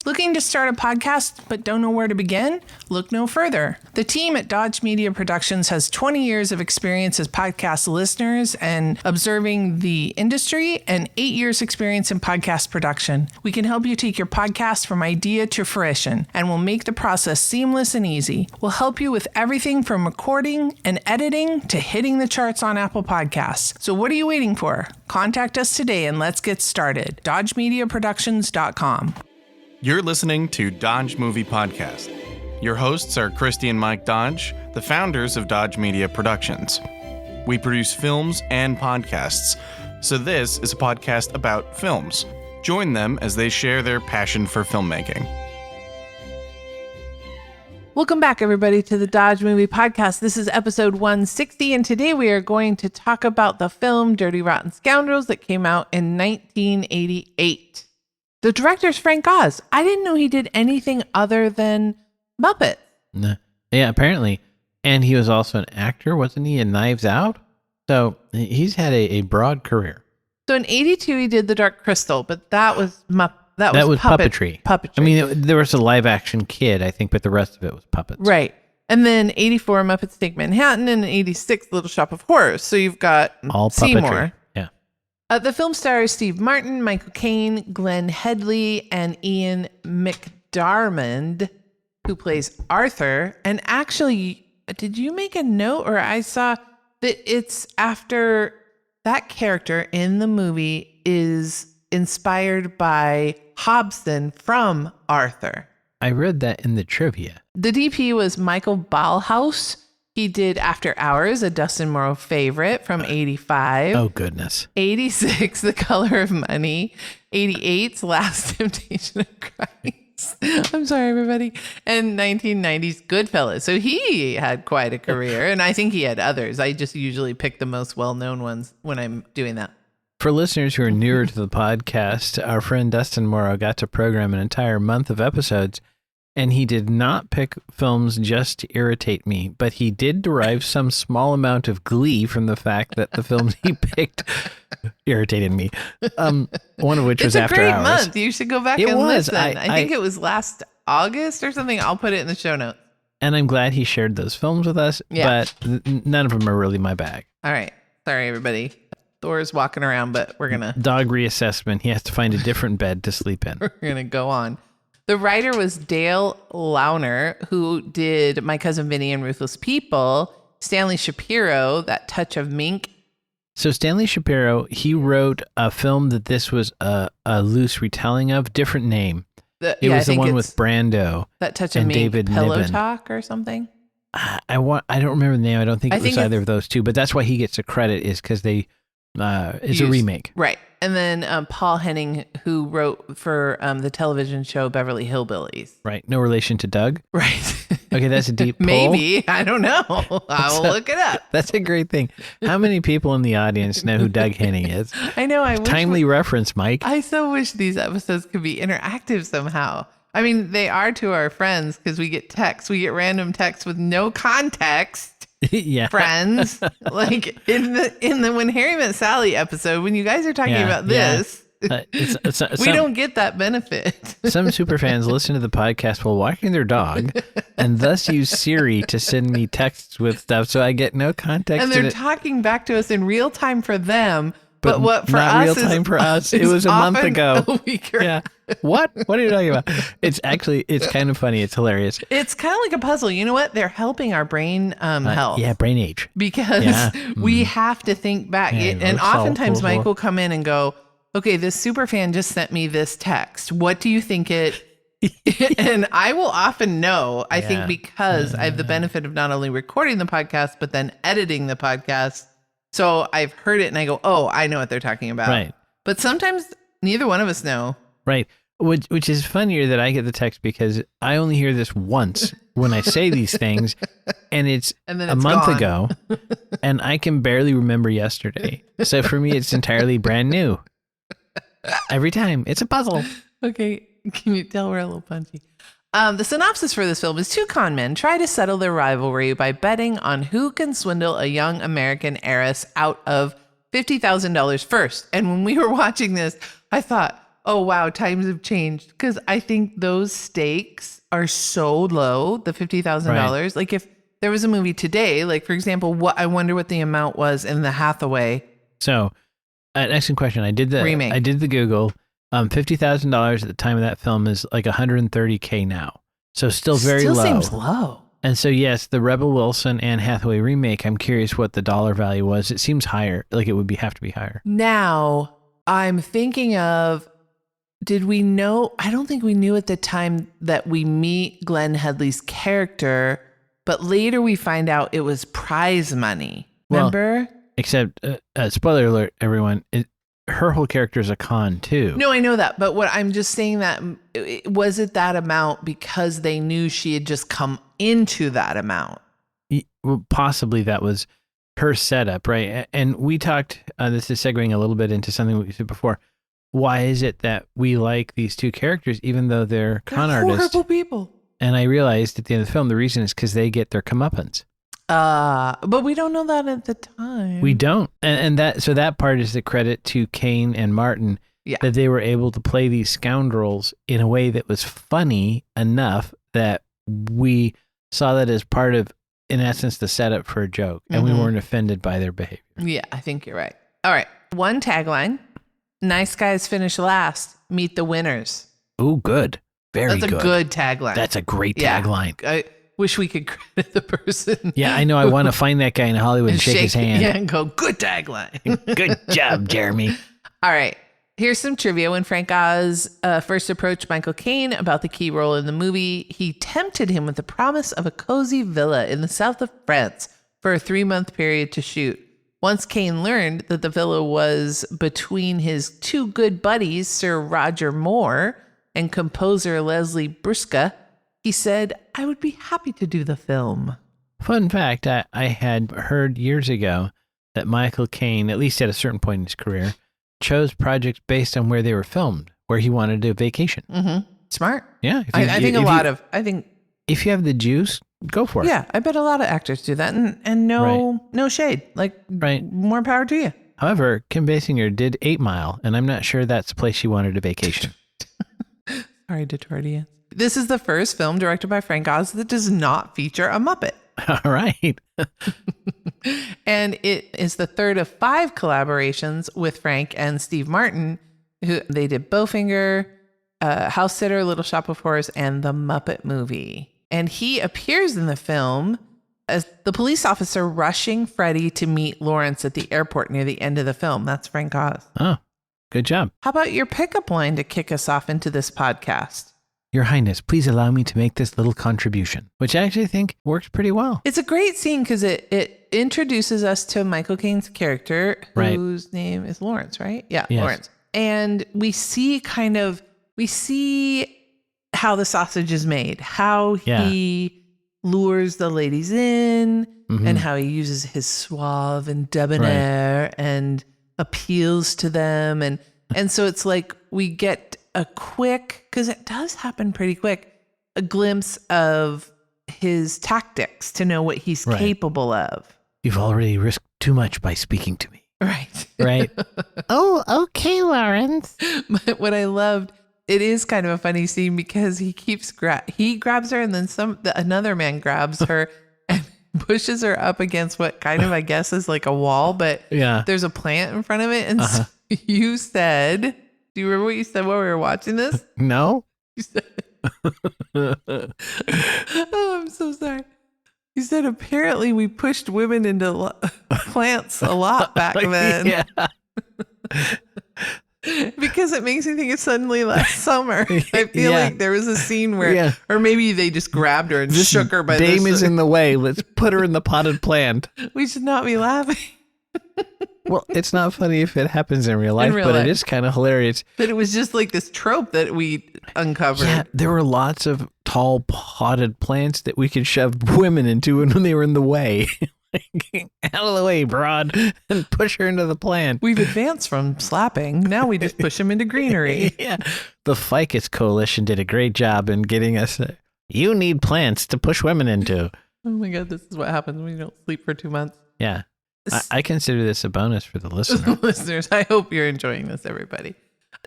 Looking to start a podcast but don't know where to begin? Look no further. The team at Dodge Media Productions has 20 years of experience as podcast listeners and observing the industry and 8 years experience in podcast production. We can help you take your podcast from idea to fruition, and we'll make the process seamless and easy. We'll help you with everything from recording and editing to hitting the charts on Apple Podcasts. So what are you waiting for? Contact us today and let's get started. DodgeMediaProductions.com. You're listening to Dodge Movie Podcast. Your hosts are Christy and Mike Dodge, the founders of Dodge Media Productions. We produce films and podcasts, so this is a podcast about films. Join them as they share their passion for filmmaking. Welcome back, everybody, to the Dodge Movie Podcast. This is episode 160, and today we are going to talk about the film Dirty Rotten Scoundrels that came out in 1988. The director's Frank Oz. I didn't know he did anything other than Muppets. No. Yeah, apparently. And he was also an actor, wasn't he, in Knives Out? So he's had a broad career. So in 82, he did The Dark Crystal, but that was puppetry. I mean, there was a live action kid, I think, but the rest of it was puppets. Right. And then 84, Muppets Take Manhattan, and 86, Little Shop of Horrors. So you've got all Seymour. Puppetry. Yeah. The film stars Steve Martin, Michael Caine, Glenn Headley, and Ian McDiarmid, who plays Arthur. And actually, did you make a note, or I saw that it's after that character in the movie is inspired by Hobson from Arthur. I read that in the trivia. The DP was Michael Ballhaus. He did After Hours, a Dustin Morrow favorite from 85. Oh, goodness. 86, The Color of Money. 88's Last Temptation of Christ. I'm sorry, everybody. And 1990's Goodfellas. So he had quite a career, and I think he had others. I just usually pick the most well-known ones when I'm doing that. For listeners who are newer to the podcast, our friend Dustin Morrow got to program an entire month of episodes, and he did not pick films just to irritate me, but he did derive some small amount of glee from the fact that the films he picked irritated me. One of which was After Hours. It's a great month. You should go back and listen. I think it was last August or something. I'll put it in the show notes. And I'm glad he shared those films with us, but none of them are really my bag. All right. Sorry, everybody. Thor's walking around, but we're going to... Dog reassessment. He has to find a different bed to sleep in. We're going to go on. The writer was Dale Launer, who did My Cousin Vinny and Ruthless People. Stanley Shapiro, That Touch of Mink. So Stanley Shapiro, he wrote a film that this was a loose retelling of, different name. It was the one with Brando. That Touch of and Mink, David Pillow Niven. Talk or something. I don't remember the name. I don't think it was either of those two, but that's why he gets the credit is because they... it's a remake. Right. And then Paul Henning, who wrote for the television show Beverly Hillbillies. Right. No relation to Doug? Right. Okay, that's a deep pull. Maybe. I don't know. I will look it up. That's a great thing. How many people in the audience know who Doug Henning is? I know. Timely reference, Mike. I so wish these episodes could be interactive somehow. I mean, they are to our friends because we get texts. We get random texts with no context. Yeah. Friends, like in the When Harry Met Sally episode, when you guys are talking about this, we don't get that benefit. Some superfans listen to the podcast while walking their dog and thus use Siri to send me texts with stuff, so I get no context. And they're talking back to us in real time for them. But what for us real time for us? It was a month ago. A week or yeah. What are you talking about? It's kind of funny. It's hilarious. It's kind of like a puzzle. You know what? They're helping our brain health. Yeah, brain age. Because we have to think back. And oftentimes Mike will come in and go, okay, this super fan just sent me this text. What do you think it... And I will often know, I think, because I have the benefit of not only recording the podcast, but then editing the podcast. So I've heard it and I go, oh, I know what they're talking about. Right. But sometimes neither one of us know. Right. Which is funnier that I get the text because I only hear this once when I say these things, and it's a month ago, and I can barely remember yesterday. So for me, it's entirely brand new. Every time. It's a puzzle. Okay. Can you tell we're a little punchy? The synopsis for this film is two con men try to settle their rivalry by betting on who can swindle a young American heiress out of $50,000 first. And when we were watching this, I thought, Oh, wow. Times have changed. Because I think those stakes are so low, the $50,000. Like if there was a movie today, like for example, I wonder what the amount was in the Hathaway. So, an excellent question. I did the remake. I did the Google. $50,000 at the time of that film is like $130K now. So still very low. Still seems low. And so, yes, the Rebel Wilson and Hathaway remake, I'm curious what the dollar value was. It seems higher. Like it would have to be higher. Now, I'm thinking of, did we know? I don't think we knew at the time that we meet Glenn Headley's character, but later we find out it was prize money. Remember? Well, except, spoiler alert, everyone, her whole character is a con too. No, I know that. But what I'm just saying that, was it that amount because they knew she had just come into that amount? Well, possibly that was her setup, right? And we talked, this is segueing a little bit into something we said before. Why is it that we like these two characters, even though they're con artists? Horrible people. And I realized at the end of the film, the reason is because they get their comeuppance. But we don't know that at the time. We don't. And that part is the credit to Caine and Martin, that they were able to play these scoundrels in a way that was funny enough that we saw that as part of, in essence, the setup for a joke. And we weren't offended by their behavior. Yeah, I think you're right. All right. One tagline. Nice guys finish last. Meet the winners. Oh, good. Very good. That's a good tagline. That's a great tagline. I wish we could credit the person. Yeah, I know. I want to find that guy in Hollywood and shake his hand. Yeah, and go, good tagline. Good job, Jeremy. All right. Here's some trivia. When Frank Oz first approached Michael Caine about the key role in the movie, he tempted him with the promise of a cozy villa in the south of France for a 3-month period to shoot. Once Caine learned that the villa was between his two good buddies, Sir Roger Moore and composer Leslie Brusca, he said, I would be happy to do the film. Fun fact, I had heard years ago that Michael Caine, at least at a certain point in his career, chose projects based on where they were filmed, where he wanted a vacation. Mm-hmm. Smart. Yeah. I think if you have the juice, go for it. Yeah, I bet a lot of actors do that, and no shade. Like, more power to you. However, Kim Basinger did 8 Mile, and I'm not sure that's the place she wanted a vacation. Sorry, Detordians. This is the first film directed by Frank Oz that does not feature a Muppet. All right. And it is the third of 5 collaborations with Frank and Steve Martin, who they did Bowfinger, House Sitter, Little Shop of Horrors, and The Muppet Movie. And he appears in the film as the police officer rushing Freddie to meet Lawrence at the airport near the end of the film. That's Frank Oz. Oh, good job. How about your pickup line to kick us off into this podcast? Your Highness, please allow me to make this little contribution, which I actually think works pretty well. It's a great scene because it introduces us to Michael Caine's character, whose name is Lawrence, right? Yeah, yes. Lawrence. And we see how the sausage is made, how he lures the ladies in, and how he uses his suave and debonair and appeals to them. And so it's like we get a quick, because it does happen pretty quick, a glimpse of his tactics to know what he's capable of. You've already risked too much by speaking to me. Right. Oh, okay, Lawrence. But what I loved, it is kind of a funny scene because he keeps he grabs her and then another man grabs her and pushes her up against what kind of, I guess, is like a wall, but there's a plant in front of it. And so you said, do you remember what you said while we were watching this? No. You said, oh, I'm so sorry. You said apparently we pushed women into plants a lot back then. Because it makes me think it's suddenly last summer. I feel like there was a scene where, or maybe they just grabbed her and shook her by the dame is in the way. Let's put her in the potted plant. We should not be laughing. Well, it's not funny if it happens in real life, but it is kind of hilarious. But it was just like this trope that we uncovered. Yeah, there were lots of tall potted plants that we could shove women into when they were in the way. Like, out of the way, broad, and push her into the plant. We've advanced from slapping. Now we just push them into greenery. The Ficus Coalition did a great job in getting us. You need plants to push women into. Oh my God, this is what happens when you don't sleep for 2 months. Yeah. I consider this a bonus for the listener. Listeners, I hope you're enjoying this, everybody.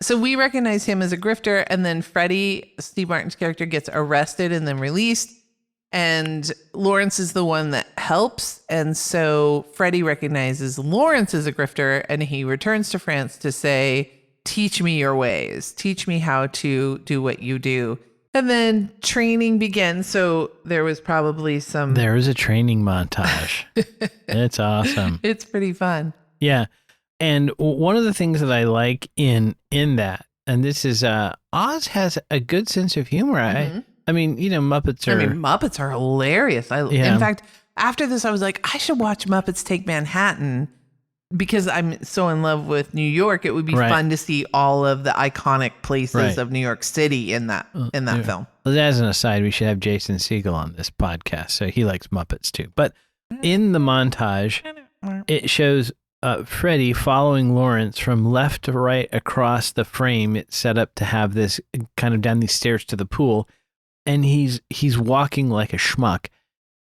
So we recognize him as a grifter, and then Freddie, Steve Martin's character, gets arrested and then released. And Lawrence is the one that helps. And so Freddie recognizes Lawrence as a grifter, and he returns to France to say, teach me your ways. Teach me how to do what you do. And then training begins. So there was probably some... There was a training montage. It's awesome. It's pretty fun. Yeah. And one of the things that I like in that, and this is, Oz has a good sense of humor. I mean, Muppets are... Muppets are hilarious. In fact, after this, I was like, I should watch Muppets Take Manhattan because I'm so in love with New York. It would be fun to see all of the iconic places of New York City in that film. Well, as an aside, we should have Jason Segel on this podcast, so he likes Muppets too. But in the montage, it shows Freddie following Lawrence from left to right across the frame. It's set up to have this kind of down these stairs to the pool. And he's walking like a schmuck,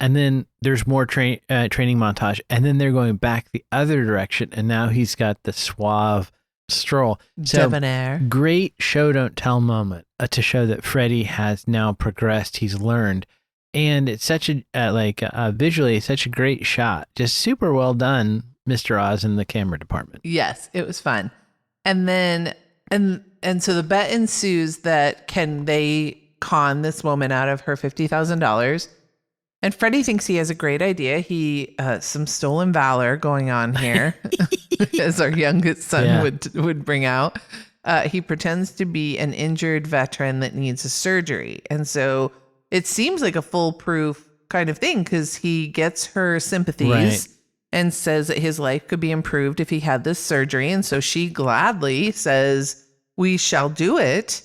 and then there's more training montage, and then they're going back the other direction, and now he's got the suave stroll. So, debonair. Great show don't tell moment to show that Freddie has now progressed. He's learned, and it's such a visually such a great shot. Just super well done, Mr. Oz in the camera department. Yes, it was fun, and then and so the bet ensues that can they con this woman out of her $50,000. And Freddie thinks he has a great idea. He some stolen valor going on here, as our youngest son would bring out. He pretends to be an injured veteran that needs a surgery. And so it seems like a foolproof kind of thing because he gets her sympathies and says that his life could be improved if he had this surgery. And so she gladly says, we shall do it.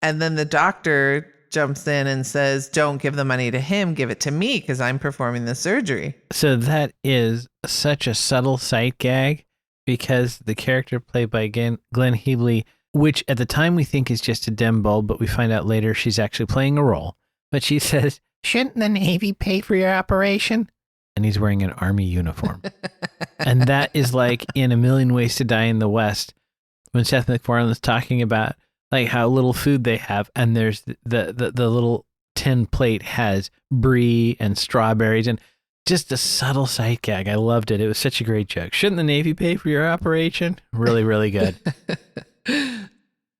And then the doctor jumps in and says, don't give the money to him, give it to me because I'm performing the surgery. So that is such a subtle sight gag because the character played by Glenn Heabley, which at the time we think is just a dim bulb, but we find out later she's actually playing a role. But she says, shouldn't the Navy pay for your operation? And he's wearing an Army uniform. And that is like in A Million Ways to Die in the West when Seth MacFarlane's talking about like how little food they have, and there's the little tin plate has brie and strawberries and just a subtle sight gag. I loved it. It was such a great joke. Shouldn't the Navy pay for your operation? Really, really good.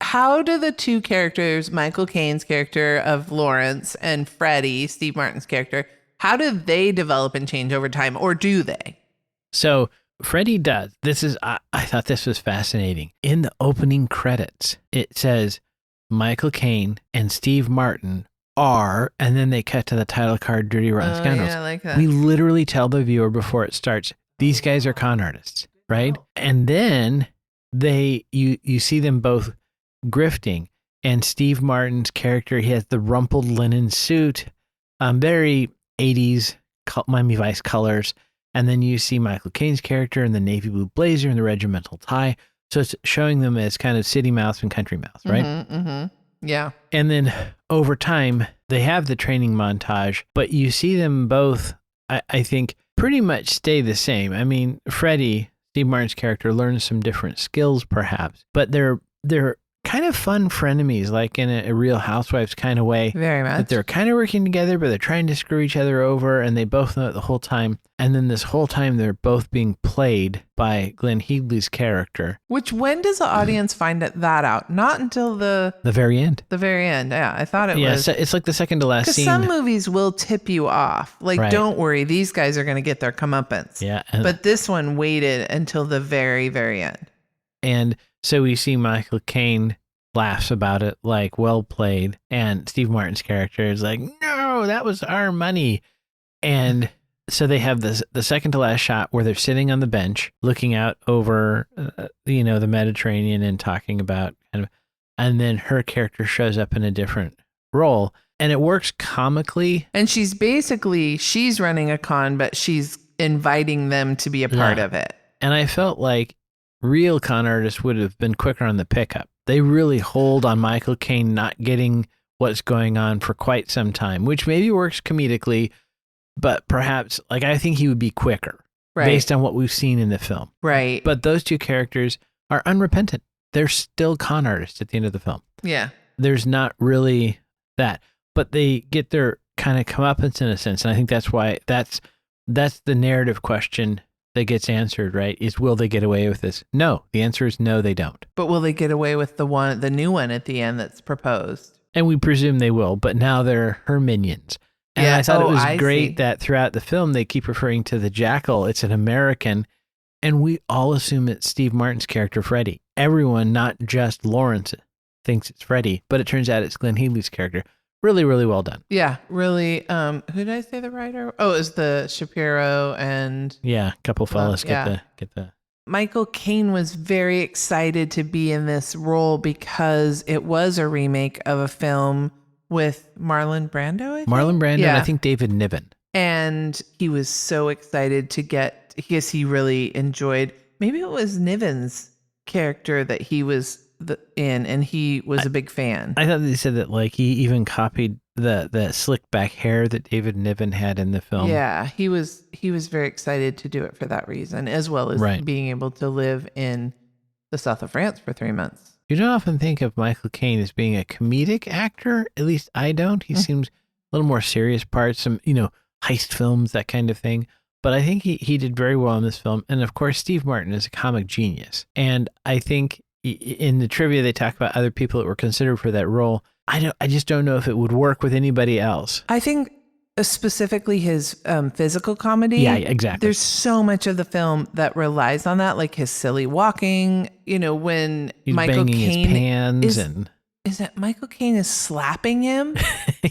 How do the two characters, Michael Caine's character of Lawrence and Freddie, Steve Martin's character, how do they develop and change over time, or do they? So Freddie does. I thought this was fascinating. In the opening credits, it says Michael Caine and Steve Martin are, and then they cut to the title card, Dirty Rotten Scoundrels. Yeah, I like that. We literally tell the viewer before it starts, these guys are con artists, right? And then you see them both grifting, and Steve Martin's character, he has the rumpled linen suit, very 80s Miami Vice colors. And then you see Michael Caine's character in the navy blue blazer and the regimental tie. So it's showing them as kind of city mouths and country mouths, right? Mm-hmm. Yeah. And then over time, they have the training montage, but you see them both, I think, pretty much stay the same. I mean, Freddie, Steve Martin's character, learns some different skills perhaps, but they're kind of fun frenemies, like in a Real Housewives kind of way. Very much. That they're kind of working together, but they're trying to screw each other over, and they both know it the whole time. And then this whole time, they're both being played by Glenn Heabley's character. Which, when does the audience find that out? Not until the very end. The very end, yeah. I thought it was. Yeah, so it's like the second to last scene. Because some movies will tip you off. Like, don't worry, these guys are going to get their comeuppance. Yeah. But this one waited until the very, very end. And so we see Michael Caine laughs about it, like, well played. And Steve Martin's character is like, no, that was our money. And so they have the second to last shot where they're sitting on the bench looking out over, the Mediterranean and talking about, and then her character shows up in a different role. And it works comically. And she's running a con, but she's inviting them to be a part of it. And I felt like real con artists would have been quicker on the pickup. They really hold on Michael Caine not getting what's going on for quite some time, which maybe works comedically, but perhaps, like, I think he would be quicker based on what we've seen in the film. Right. But those two characters are unrepentant. they're still con artists at the end of the film. Yeah. There's not really that, but they get their kind of comeuppance in a sense. And I think that's why that's the narrative question that gets answered, right? Is will they get away with this? No, the answer is no, they don't. But will they get away with the new one at the end that's proposed? And we presume they will, but now they're her minions. And Yeah. I thought it was I great see. that throughout the film, they keep referring to the jackal. It's an American. And we all assume it's Steve Martin's character, Freddy. Everyone, not just Lawrence, thinks it's Freddy, but it turns out it's Glenn Healy's character. Really, really well done. Yeah, really. Who did I say the writer? Oh, it was the Shapiro and Yeah, a couple fellas yeah. get the. Michael Caine was very excited to be in this role because it was a remake of a film with Marlon Brando. I think? Marlon Brando Yeah. and I think David Niven. And he was so excited to get, because he really enjoyed, maybe it was Niven's character that he was in, and he was a big fan. I thought they said that like he even copied the slick back hair that David Niven had in the film. Yeah, he was very excited to do it for that reason, as well as Right. being able to live in the south of France for 3 months. You don't often think of Michael Caine as being a comedic actor. At least I don't. He seems a little more serious parts, some, heist films, that kind of thing. But I think he did very well in this film. And of course, Steve Martin is a comic genius. And I think in the trivia, they talk about other people that were considered for that role. I just don't know if it would work with anybody else. I think specifically his physical comedy. Yeah, exactly. There's so much of the film that relies on that, like his silly walking. When He's Michael banging Caine his pans is, is that Michael Caine is slapping him,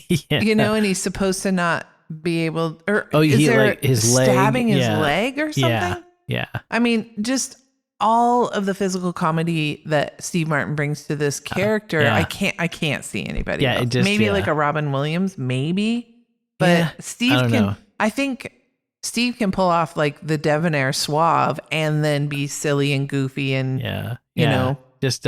yeah. and he's supposed to not be able, or He is there like his leg, stabbing his yeah. leg or something? Yeah. I mean, just all of the physical comedy that Steve Martin brings to this character, yeah. I can't see anybody Yeah, else. it just- Maybe yeah. like a Robin Williams, maybe. But Yeah, Steve I don't know. I think Steve can pull off like the debonair suave and then be silly and goofy and Yeah. You Yeah. know. Just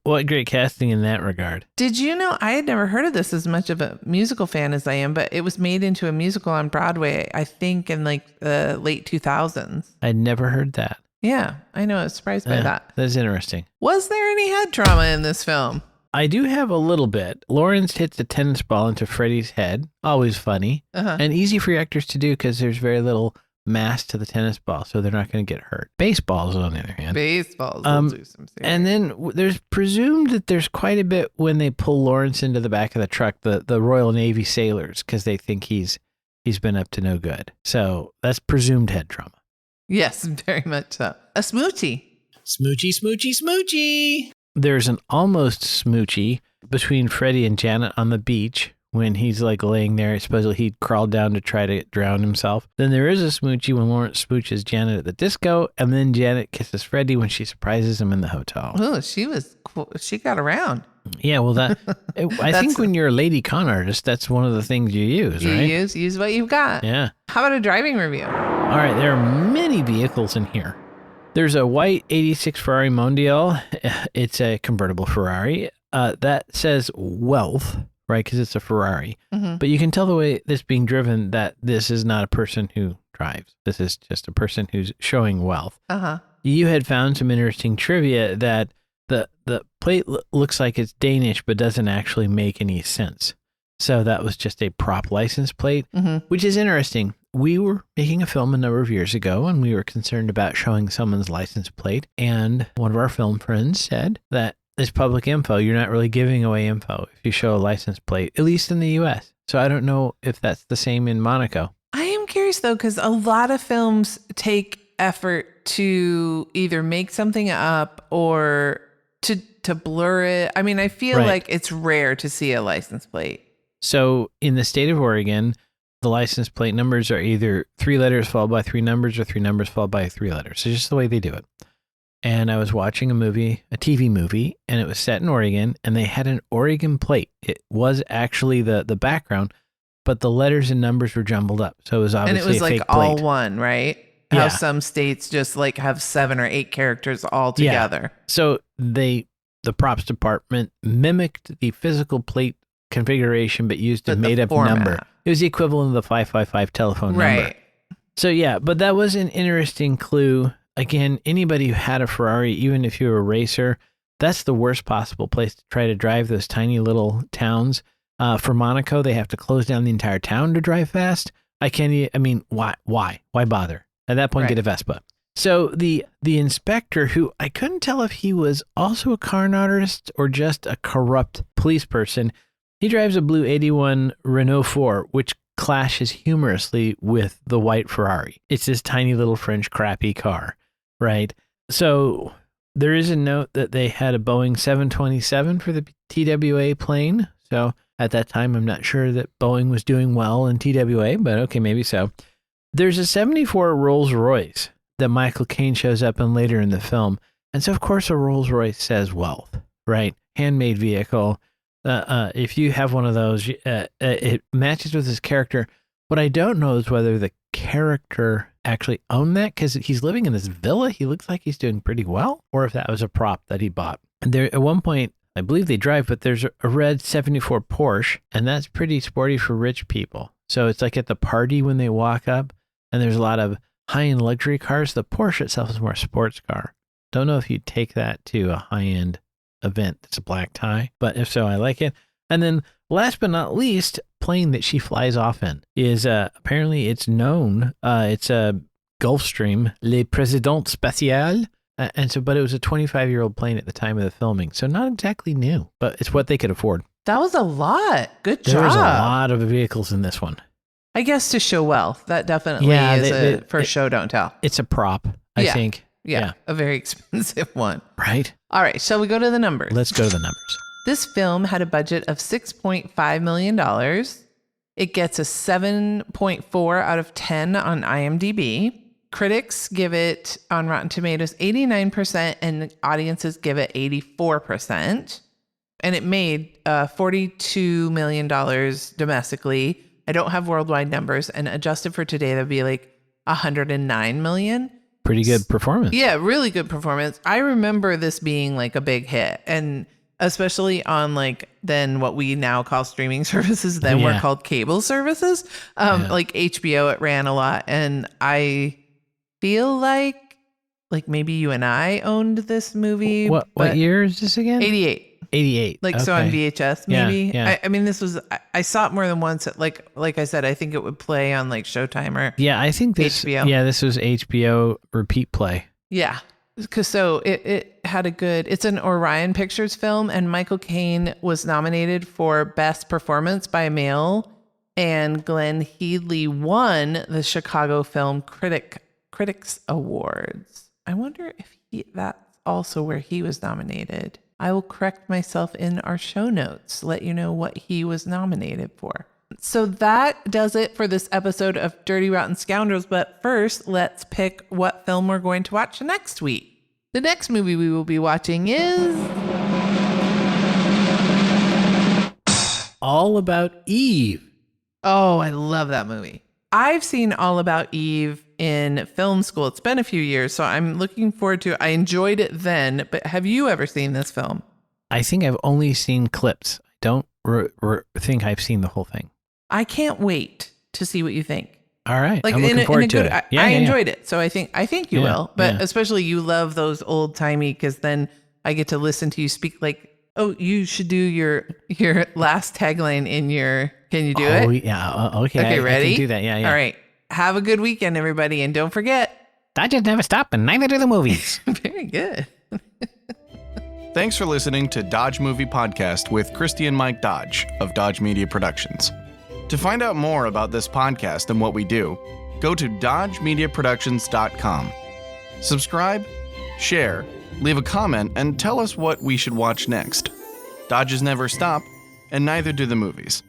what great casting in that regard. Did you know, I had never heard of this as much of a musical fan as I am, but it was made into a musical on Broadway, I think in like the late 2000s. I'd never heard that. Yeah, I know. I was surprised by that. That's interesting. Was there any head trauma in this film? I do have a little bit. Lawrence hits a tennis ball into Freddy's head. Always funny. Uh-huh. And easy for actors to do because there's very little mass to the tennis ball, so they're not going to get hurt. Baseballs, on the other hand. Baseballs will do some serious. And then there's presumed that there's quite a bit when they pull Lawrence into the back of the truck, the Royal Navy sailors, because they think he's been up to no good. So that's presumed head trauma. Yes, very much so. A smoochie. Smoochie, smoochie, smoochie. There's an almost smoochie between Freddy and Janet on the beach when he's like laying there. Supposedly he'd crawled down to try to drown himself. Then there is a smoochie when Lawrence smooches Janet at the disco, and then Janet kisses Freddy when she surprises him in the hotel. Oh, she was cool. She got around. Yeah, well, I think when you're a lady con artist, that's one of the things you use, right? You use what you've got. Yeah. How about a driving review? All right, there are many vehicles in here. There's a white 86 Ferrari Mondial. It's a convertible Ferrari. That says wealth, right? Because it's a Ferrari. Mm-hmm. But you can tell the way this being driven that this is not a person who drives. This is just a person who's showing wealth. Uh-huh. You had found some interesting trivia that the plate looks like it's Danish, but doesn't actually make any sense. So that was just a prop license plate, Mm-hmm. which is interesting. We were making a film a number of years ago, and we were concerned about showing someone's license plate. And one of our film friends said that it's public info. You're not really giving away info if you show a license plate, at least in the U.S. So I don't know if that's the same in Monaco. I am curious though, because a lot of films take effort to either make something up or to blur it. I mean, I feel Right. like it's rare to see a license plate. So in the state of Oregon, the license plate numbers are either 3 letters followed by 3 numbers or 3 numbers followed by 3 letters. So just the way they do it. And I was watching a TV movie, and it was set in Oregon, and they had an Oregon plate. It was actually the background, but the letters and numbers were jumbled up. So it was And obviously it was a like fake all plate. one, right? Yeah. How some states just like have 7 or 8 characters all together. So the props department mimicked the physical plate configuration, but used a But the made-up format. number. It was the equivalent of the 555 telephone number. Right. So yeah, but that was an interesting clue again, anybody who had a Ferrari, even if you were a racer, that's the worst possible place to try to drive those tiny little towns. For Monaco, they have to close down the entire town to drive fast. Why bother? At that point, Right. get a Vespa. So the inspector, who I couldn't tell if he was also a car artist or just a corrupt police person, he drives a blue 81 Renault 4, which clashes humorously with the white Ferrari. It's this tiny little French crappy car, right? So there is a note that they had a Boeing 727 for the TWA plane. So at that time, I'm not sure that Boeing was doing well in TWA, but okay, maybe so. There's a 74 Rolls Royce that Michael Caine shows up in later in the film. And so, of course, a Rolls Royce says wealth, right? Handmade vehicle. If you have one of those, it matches with his character. What I don't know is whether the character actually owned that, because he's living in this villa. He looks like he's doing pretty well, or if that was a prop that he bought. And there, at one point, I believe they drive, but there's a red 74 Porsche, and that's pretty sporty for rich people. So it's like at the party when they walk up, and there's a lot of high-end luxury cars. The Porsche itself is more a sports car. Don't know if you'd take that to a high-end event that's a black tie, but if so, I like it. And then last but not least, plane that she flies off in is apparently it's known, it's a Gulfstream Le Président Spatial, but it was a 25-year-old plane at the time of the filming, so not exactly new, but it's what they could afford. That was a lot. Good job. There was a lot of vehicles in this one. I guess to show wealth. That definitely is for show don't tell. It's a prop, I think. Yeah, a very expensive one. Right? All right, shall we go to the numbers? Let's go to the numbers. This film had a budget of $6.5 million. It gets a 7.4 out of 10 on IMDb. Critics give it on Rotten Tomatoes 89%, and audiences give it 84%. And it made $42 million domestically. I don't have worldwide numbers, and adjusted for today, that'd be like $109 million. Pretty good performance. Yeah, really good performance. I remember this being like a big hit, and especially on like then what we now call streaming services, then were called cable services. Like HBO, it ran a lot, and I feel like maybe you and I owned this movie. What year is this again? 88. 88. So on VHS, maybe. Yeah. I mean, this was, I saw it more than once. Like I said, I think it would play on like Showtime or I think this, HBO. Yeah, this was HBO repeat play. Yeah. Because so it had it's an Orion Pictures film, and Michael Caine was nominated for Best Performance by a Male, and Glenn Headley won the Chicago Film Critics Awards. I wonder if that's also where he was nominated. I will correct myself in our show notes, let you know what he was nominated for. So that does it for this episode of Dirty Rotten Scoundrels. But first, let's pick what film we're going to watch next week. The next movie we will be watching is All About Eve. Oh, I love that movie. I've seen All About Eve in film school. It's been a few years, so I'm looking forward to it. I enjoyed it then, but have you ever seen this film? I think I've only seen clips. I don't think I've seen the whole thing. I can't wait to see what you think. All right. Like I'm looking forward to it. I enjoyed it, so I think you will. But yeah. especially you love those old timey, because then I get to listen to you speak like, oh, you should do your last tagline in your. Can you do it? Oh yeah. Okay. Okay, ready? I can do that. Yeah. All right. Have a good weekend, everybody, and don't forget. Dodgers never stop, and neither do the movies. Very good. Thanks for listening to Dodge Movie Podcast with Christy and Mike Dodge of Dodge Media Productions. To find out more about this podcast and what we do, go to dodgemediaproductions.com. Subscribe, share, leave a comment, and tell us what we should watch next. Dodges never stop, and neither do the movies.